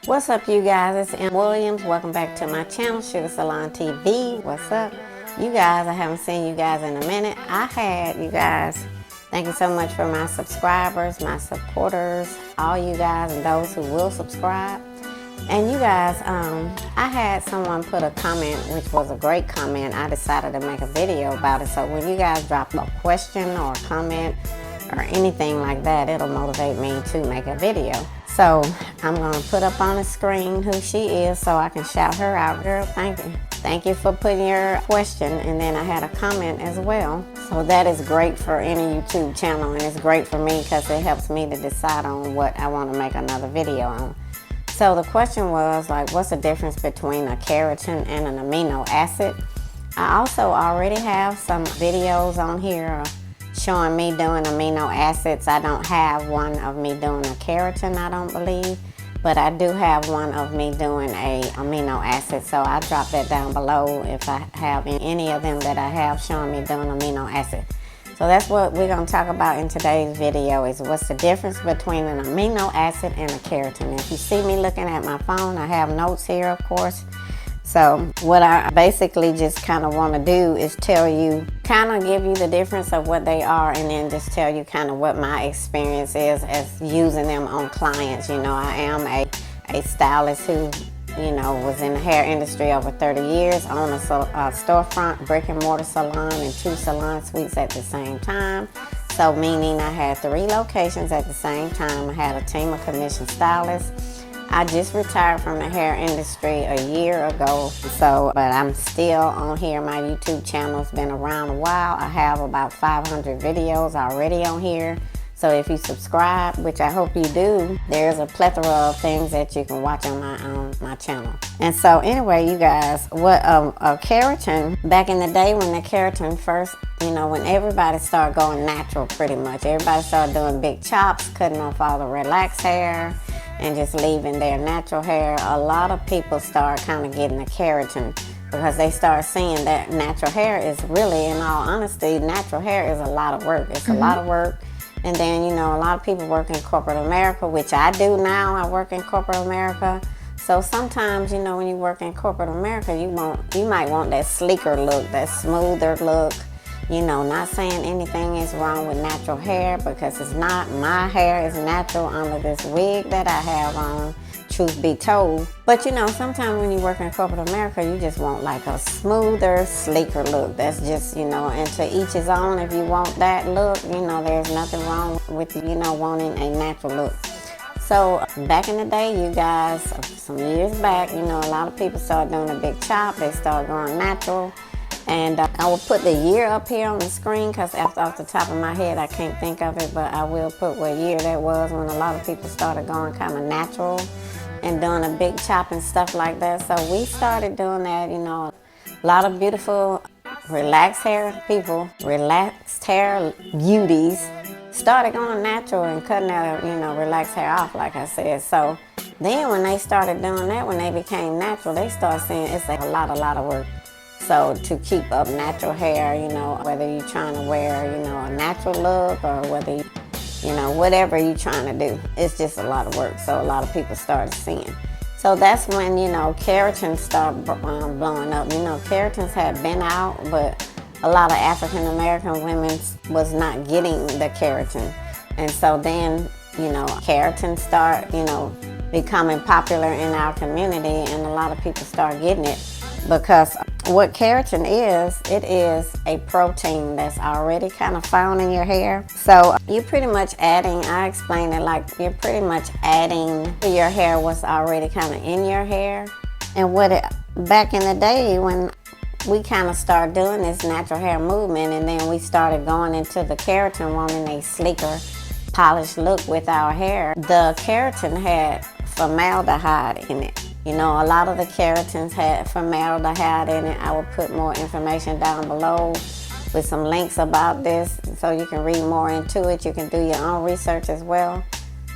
What's up, you guys? It's M. Williams. Welcome back to my channel, Sugar Salon TV. What's up? You guys, I haven't seen you guys in a minute. you guys. Thank you so much for my subscribers, my supporters, all you guys and those who will subscribe. And you guys, I had someone put a comment, which was a great comment. I decided to make a video about it. So when you guys drop a question or a comment or anything like that, it'll motivate me to make a video. So I'm gonna put up on the screen who she is so I can shout her out. Girl, thank you. Thank you for putting your question. And then I had a comment as well. So that is great for any YouTube channel, and it's great for me because it helps me to decide on what I want to make another video on. So the question was like, what's the difference between a keratin and an amino acid? I also already have some videos on here showing me doing amino acids. I don't have one of me doing a keratin, I don't believe, but I do have one of me doing a amino acid. So I drop that down below if I have any of them that I have showing me doing amino acid. So that's what we're going to talk about in today's video, is what's the difference between an amino acid and a keratin. If you see me looking at my phone, I have notes here, of course. So what I basically just kind of want to do is tell you, kind of give you the difference of what they are, and then just tell you kind of what my experience is as using them on clients. You know, I am a stylist who, you know, was in the hair industry over 30 years, own a storefront, brick and mortar salon, and 2 salon suites at the same time. So meaning I had 3 locations at the same time. I had a team of commissioned stylists. I just retired from the hair industry a year ago, but I'm still on here. My YouTube channel's been around a while. I have about 500 videos already on here. So if you subscribe, which I hope you do, there's a plethora of things that you can watch on my channel. And so anyway, you guys, what a keratin, back in the day when the keratin first, you know, when everybody started going natural pretty much, everybody started doing big chops, cutting off all the relaxed hair and just leaving their natural hair, a lot of people start kind of getting the keratin because they start seeing that natural hair is really, in all honesty, natural hair is a lot of work. It's a lot of work. And then, you know, a lot of people work in corporate America, which I do now. I work in corporate America. So sometimes, you know, when you work in corporate America, you might want that sleeker look, that smoother look. You know, not saying anything is wrong with natural hair, because it's not. My hair is natural under this wig that I have on, truth be told. But you know, sometimes when you work in corporate America, you just want like a smoother, sleeker look. That's just, you know, and to each his own. If you want that look, you know, there's nothing wrong with, you know, wanting a natural look. So back in the day, you guys, some years back, you know, a lot of people started doing a big chop. They started going natural. And I will put the year up here on the screen because off the top of my head, I can't think of it, but I will put what year that was when a lot of people started going kind of natural and doing a big chop and stuff like that. So we started doing that, you know, a lot of beautiful relaxed hair people, relaxed hair beauties started going natural and cutting their, you know, relaxed hair off, like I said. So then when they started doing that, when they became natural, they started seeing it's a lot of work. So to keep up natural hair, you know, whether you're trying to wear, you know, a natural look or whether, you know, whatever you're trying to do, it's just a lot of work. So a lot of people started seeing. So that's when, you know, keratin started blowing up. You know, keratins had been out, but a lot of African American women was not getting the keratin. And so then, you know, keratin start, you know, becoming popular in our community, and a lot of people start getting it. Because what keratin is, it is a protein that's already kind of found in your hair. So you're pretty much adding, I explain it like you're pretty much adding to your hair what's already kind of in your hair. And back in the day when we kind of started doing this natural hair movement, and then we started going into the keratin, wanting a sleeker, polished look with our hair, the keratin had formaldehyde in it. You know, a lot of the keratins had formaldehyde in it. I will put more information down below with some links about this so you can read more into it. You can do your own research as well.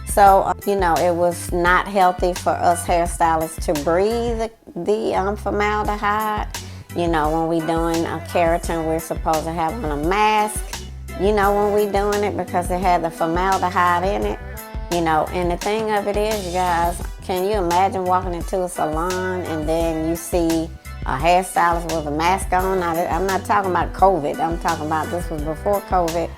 So, you know, it was not healthy for us hairstylists to breathe the formaldehyde. You know, when we doing a keratin, we're supposed to have on a mask, you know, when we doing it, because it had the formaldehyde in it. You know, and the thing of it is, you guys, can you imagine walking into a salon and then you see a hairstylist with a mask on? Now, I'm not talking about COVID. I'm talking about this was before COVID.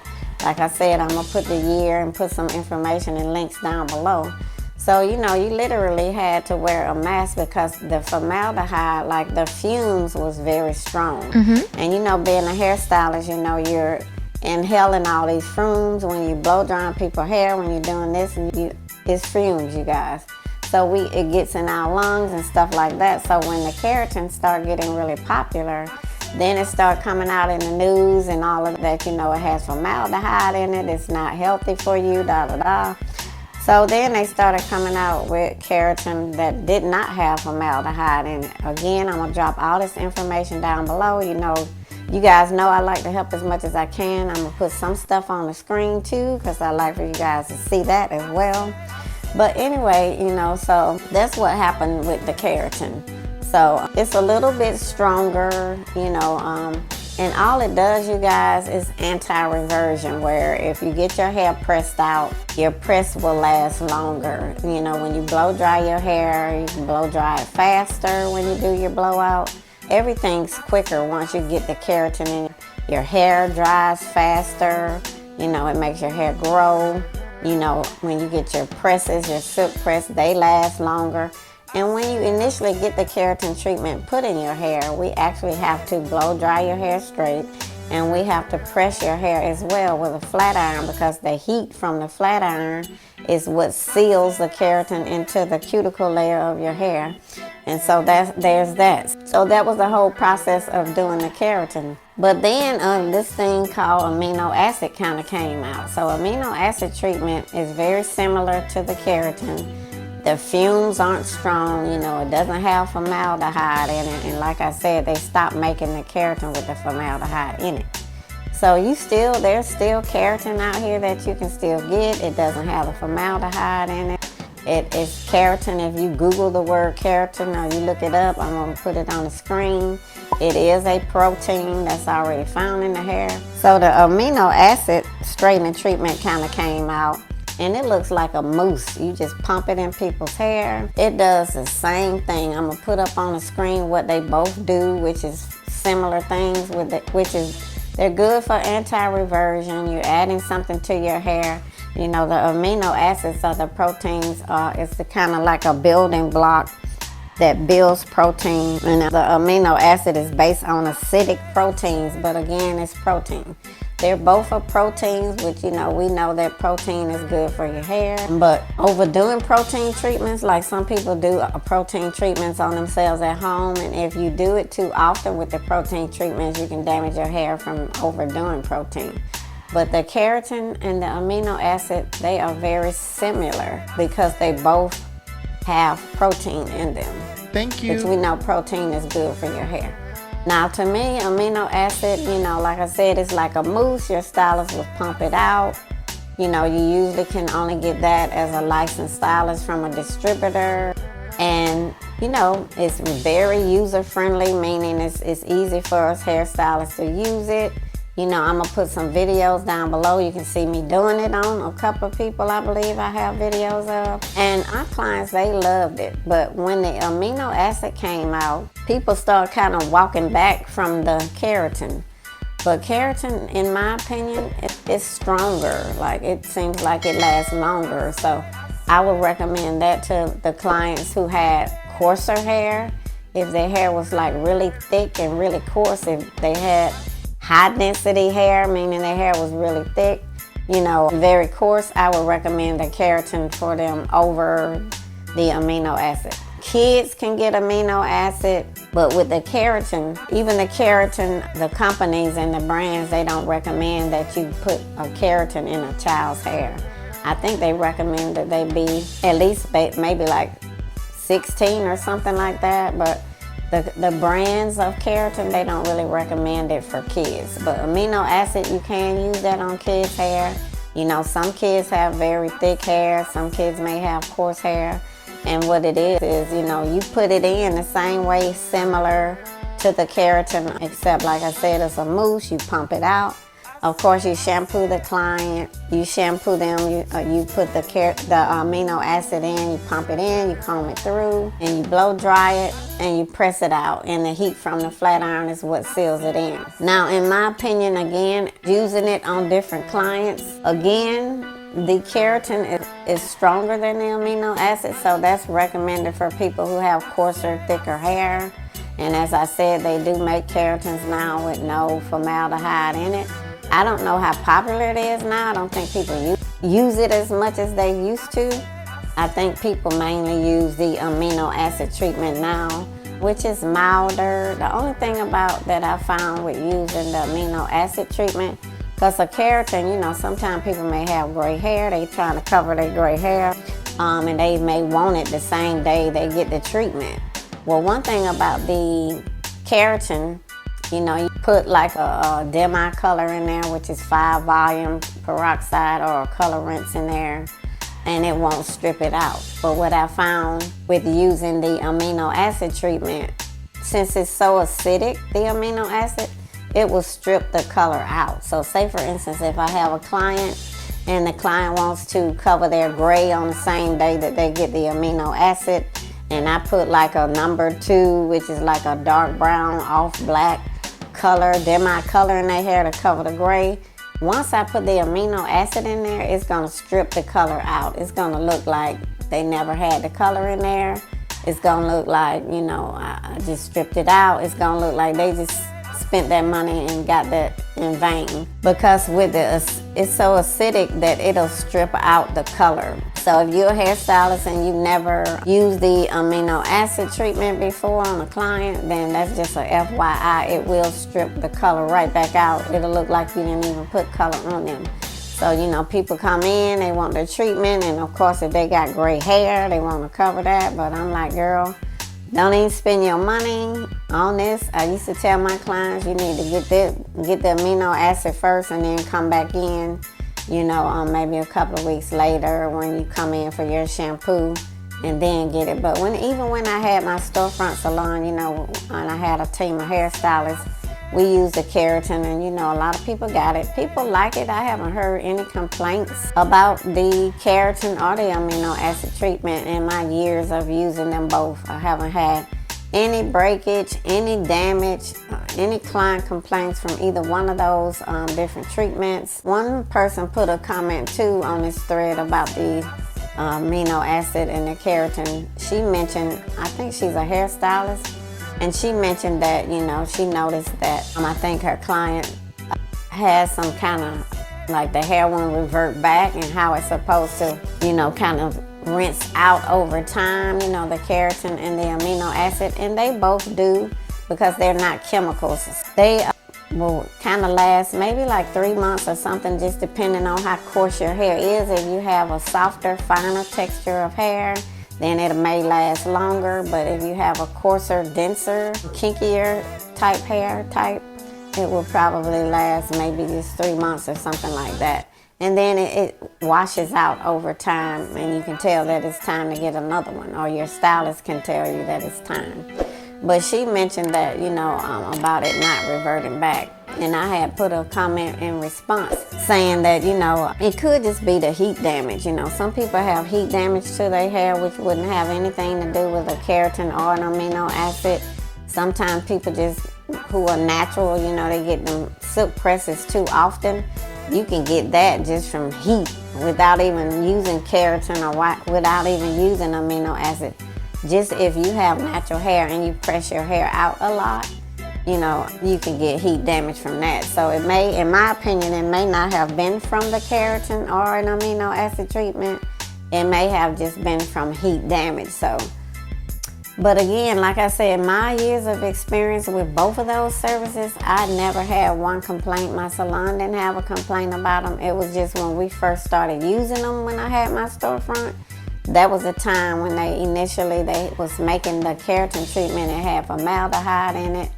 Like I said, I'm going to put the year and put some information and links down below. So, you know, you literally had to wear a mask because the formaldehyde, like the fumes was very strong. And, you know, being a hairstylist, you know, you're inhaling all these fumes when you blow drying people's hair, when you're doing this, and it's fumes, you guys. So it gets in our lungs and stuff like that. So when the keratin start getting really popular, then it start coming out in the news and all of that, you know, it has formaldehyde in it, it's not healthy for you, da da da. So then they started coming out with keratin that did not have formaldehyde in it. Again, I'm gonna drop all this information down below. You know, you guys know I like to help as much as I can. I'm gonna put some stuff on the screen too, because I like for you guys to see that as well. But anyway, you know, so that's what happened with the keratin. So it's a little bit stronger, you know, and all it does, you guys, is anti-reversion, where if you get your hair pressed out, your press will last longer. You know, when you blow dry your hair, you can blow dry it faster when you do your blowout. Everything's quicker once you get the keratin in. Your hair dries faster, you know, it makes your hair grow. You know, when you get your presses, your silk press, they last longer. And when you initially get the keratin treatment put in your hair, we actually have to blow dry your hair straight, and we have to press your hair as well with a flat iron, because the heat from the flat iron is what seals the keratin into the cuticle layer of your hair. And so there's that. So that was the whole process of doing the keratin. But then this thing called amino acid kind of came out. So amino acid treatment is very similar to the keratin. The fumes aren't strong, you know, it doesn't have formaldehyde in it. And like I said, they stopped making the keratin with the formaldehyde in it. So there's still keratin out here that you can still get. It doesn't have the formaldehyde in it. It is keratin. If you Google the word keratin or you look it up, I'm going to put it on the screen. It is a protein that's already found in the hair. So the amino acid straightening treatment kind of came out. And it looks like a mousse. You just pump it in people's hair. It does the same thing. I'm gonna put up on the screen what they both do, which is similar things with it, which is they're good for anti-reversion. You're adding something to your hair. You know, the amino acids or the proteins it's kind of like a building block that builds protein. And the amino acid is based on acidic proteins, but again, it's protein. They're both are proteins, which, you know, we know that protein is good for your hair. But overdoing protein treatments, like some people do protein treatments on themselves at home, and if you do it too often with the protein treatments, you can damage your hair from overdoing protein. But the keratin and the amino acid, they are very similar because they both have protein in them. Thank you. Which we know protein is good for your hair. Now, to me, amino acid, you know, like I said, it's like a mousse. Your stylist will pump it out. You know, you usually can only get that as a licensed stylist from a distributor. And, you know, it's very user-friendly, meaning it's easy for us hairstylists to use it. You know, I'm going to put some videos down below. You can see me doing it on a couple of people, I believe I have videos of. And our clients, they loved it. But when the amino acid came out, people started kind of walking back from the keratin. But keratin, in my opinion, it's stronger. Like, it seems like it lasts longer. So I would recommend that to the clients who had coarser hair. If their hair was like really thick and really coarse, if they had high density hair, meaning their hair was really thick, you know, very coarse, I would recommend the keratin for them over the amino acid. Kids can get amino acid, but with the keratin, even the keratin, the companies and the brands, they don't recommend that you put a keratin in a child's hair. I think they recommend that they be at least maybe like 16 or something like that, but the brands of keratin, they don't really recommend it for kids. But amino acid, you can use that on kids' hair. You know, some kids have very thick hair, some kids may have coarse hair. And what it is, you know, you put it in the same way, similar to the keratin, except like I said, it's a mousse, you pump it out. Of course, you shampoo the client, you shampoo them, you put the amino acid in, you pump it in, you comb it through, and you blow dry it, and you press it out. And the heat from the flat iron is what seals it in. Now, in my opinion, again, using it on different clients, again, the keratin is stronger than the amino acid, so that's recommended for people who have coarser, thicker hair. And as I said, they do make keratins now with no formaldehyde in it. I don't know how popular it is now. I don't think people use it as much as they used to. I think people mainly use the amino acid treatment now, which is milder. The only thing about that I found with using the amino acid treatment, because a keratin, you know, sometimes people may have gray hair. They trying to cover their gray hair, and they may want it the same day they get the treatment. Well, one thing about the keratin, you know, you put like a demi color in there, which is 5-volume peroxide or a colorants in there, and it won't strip it out. But what I found with using the amino acid treatment, since it's so acidic, the amino acid, it will strip the color out. So say for instance, if I have a client and the client wants to cover their gray on the same day that they get the amino acid, and I put like a number 2, which is like a dark brown off black color, demi color in their hair to cover the gray. Once I put the amino acid in there, it's gonna strip the color out. It's gonna look like they never had the color in there. It's gonna look like, you know, I just stripped it out. It's gonna look like they just spent that money and got that in vain, because with it's so acidic that it'll strip out the color. So if you're a hairstylist and you never used the amino acid treatment before on a client, then that's just a FYI. It will strip the color right back out. It'll look like you didn't even put color on them. So, you know, people come in, they want their treatment, and of course if they got gray hair, they want to cover that. But I'm like, girl, don't even spend your money on this. I used to tell my clients, you need to get the amino acid first and then come back in, you know, maybe a couple of weeks later when you come in for your shampoo, and then get it. But even when I had my storefront salon, you know, and I had a team of hairstylists, we used the keratin, and you know, a lot of people got it. People like it. I haven't heard any complaints about the keratin or the amino acid treatment in my years of using them both. I haven't had any breakage, any damage, any client complaints from either one of those different treatments. One person put a comment too on this thread about the amino acid and the keratin. She mentioned, I think she's a hairstylist, and she mentioned that, you know, she noticed that I think her client has some kind of, like the hair won't revert back, and how it's supposed to, you know, kind of rinse out over time, you know, the keratin and the amino acid. And they both do, because they're not chemicals. They will kind of last maybe like 3 months or something, just depending on how coarse your hair is. If you have a softer, finer texture of hair, then it may last longer. But if you have a coarser, denser, kinkier type hair type, it will probably last maybe just 3 months or something like that. And then it washes out over time, and you can tell that it's time to get another one, or your stylist can tell you that it's time. But she mentioned that, you know, about it not reverting back. And I had put a comment in response saying that, you know, it could just be the heat damage. You know, some people have heat damage to their hair, which wouldn't have anything to do with a keratin or an amino acid. Sometimes people just, who are natural, you know, they get them silk presses too often. You can get that just from heat without even using keratin or without even using amino acid. Just if you have natural hair and you press your hair out a lot, you know, you can get heat damage from that. So it may, in my opinion, it may not have been from the keratin or an amino acid treatment. It may have just been from heat damage. So, but again, like I said, my years of experience with both of those services, I never had one complaint. My salon didn't have a complaint about them. It was just when we first started using them, when I had my storefront, that was the time when they was making the keratin treatment. It had formaldehyde in it.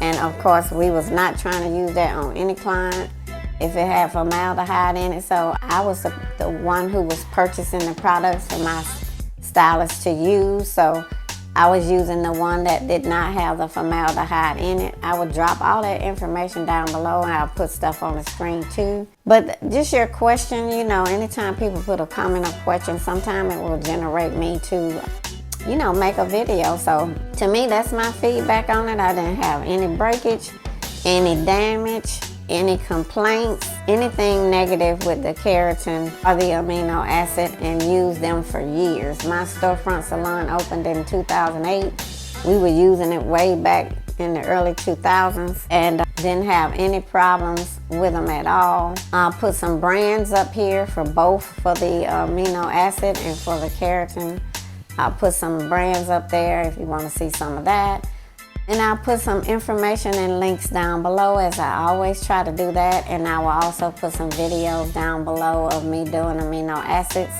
And of course, we was not trying to use that on any client if it had formaldehyde in it. So I was the one who was purchasing the products for my stylist to use. So I was using the one that did not have the formaldehyde in it. I would drop all that information down below, and I'll put stuff on the screen too. But just your question, you know, anytime people put a comment or question, sometimes it will generate me to, you know, make a video. So to me, that's my feedback on it. I didn't have any breakage, any damage, any complaints, anything negative with the keratin or the amino acid, and used them for years. My storefront salon opened in 2008. We were using it way back in the early 2000s and didn't have any problems with them at all. I'll put some brands up here for both, for the amino acid and for the keratin. I'll put some brands up there if you want to see some of that. And I'll put some information and links down below, as I always try to do that. And I will also put some videos down below of me doing amino acids.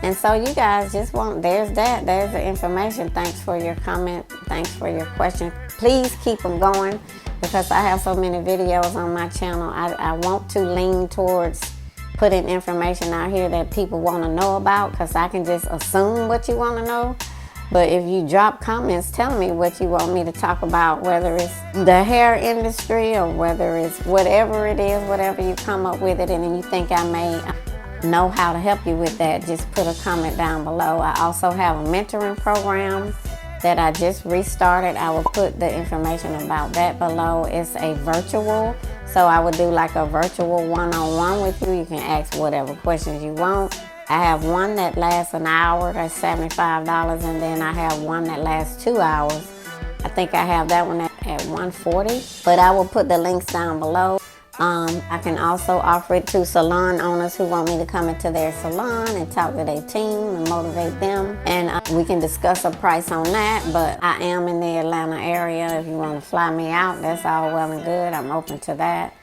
And so you guys just there's the information. Thanks for your comment. Thanks for your question. Please keep them going, because I have so many videos on my channel. I want to lean towards putting information out here that people want to know about, because I can just assume what you want to know. But if you drop comments telling me what you want me to talk about, whether it's the hair industry or whether it's whatever it is, whatever you come up with it, and you think I may know how to help you with that, just put a comment down below. I also have a mentoring program that I just restarted. I will put the information about that below. It's a virtual, so I would do like a virtual one-on-one with you. You can ask whatever questions you want. I have one that lasts an hour, that's $75, and then I have one that lasts 2 hours. I think I have that one at $140, but I will put the links down below. I can also offer it to salon owners who want me to come into their salon and talk to their team and motivate them, and we can discuss a price on that. But I am in the Atlanta area. If you want to fly me out, that's all well and good. I'm open to that.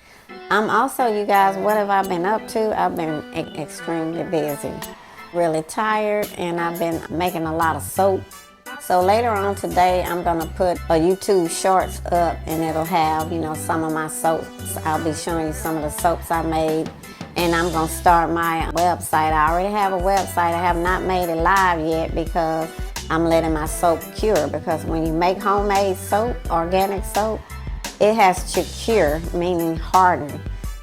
I'm also, you guys, what have I been up to? I've been extremely busy, really tired, and I've been making a lot of soap. So later on today, I'm gonna put a YouTube shorts up, and it'll have, you know, some of my soaps. I'll be showing you some of the soaps I made, and I'm gonna start my website. I already have a website. I have not made it live yet because I'm letting my soap cure, because when you make homemade soap, organic soap, it has to cure, meaning harden,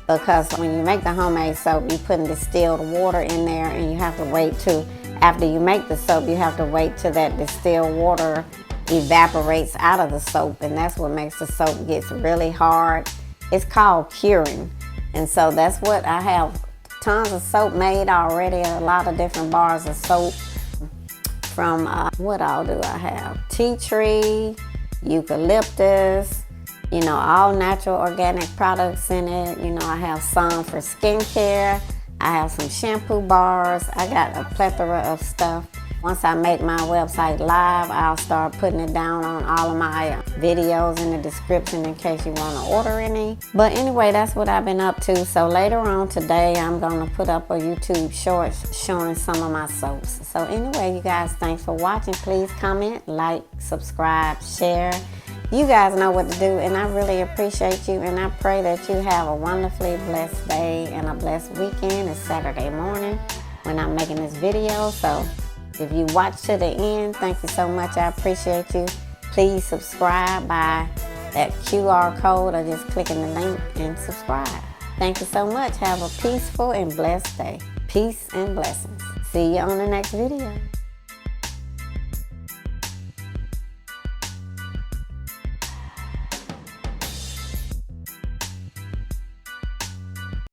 because when you make the homemade soap, you put distilled water in there, and you have to wait till, after you make the soap, you have to wait till that distilled water evaporates out of the soap, and that's what makes the soap gets really hard. It's called curing. And so that's what I have, tons of soap made already, a lot of different bars of soap from, what all do I have? Tea tree, eucalyptus, you know, all natural organic products in it. You know, I have some for skincare. I have some shampoo bars. I got a plethora of stuff. Once I make my website live, I'll start putting it down on all of my videos in the description in case you want to order any. But anyway, that's what I've been up to. So later on today, I'm going to put up a YouTube shorts showing some of my soaps. So anyway, you guys, thanks for watching. Please comment, like, subscribe, share. You guys know what to do, and I really appreciate you, and I pray that you have a wonderfully blessed day and a blessed weekend. It's Saturday morning when I'm making this video, so if you watch to the end, thank you so much. I appreciate you. Please subscribe by that QR code or just clicking the link and subscribe. Thank you so much. Have a peaceful and blessed day. Peace and blessings. See you on the next video.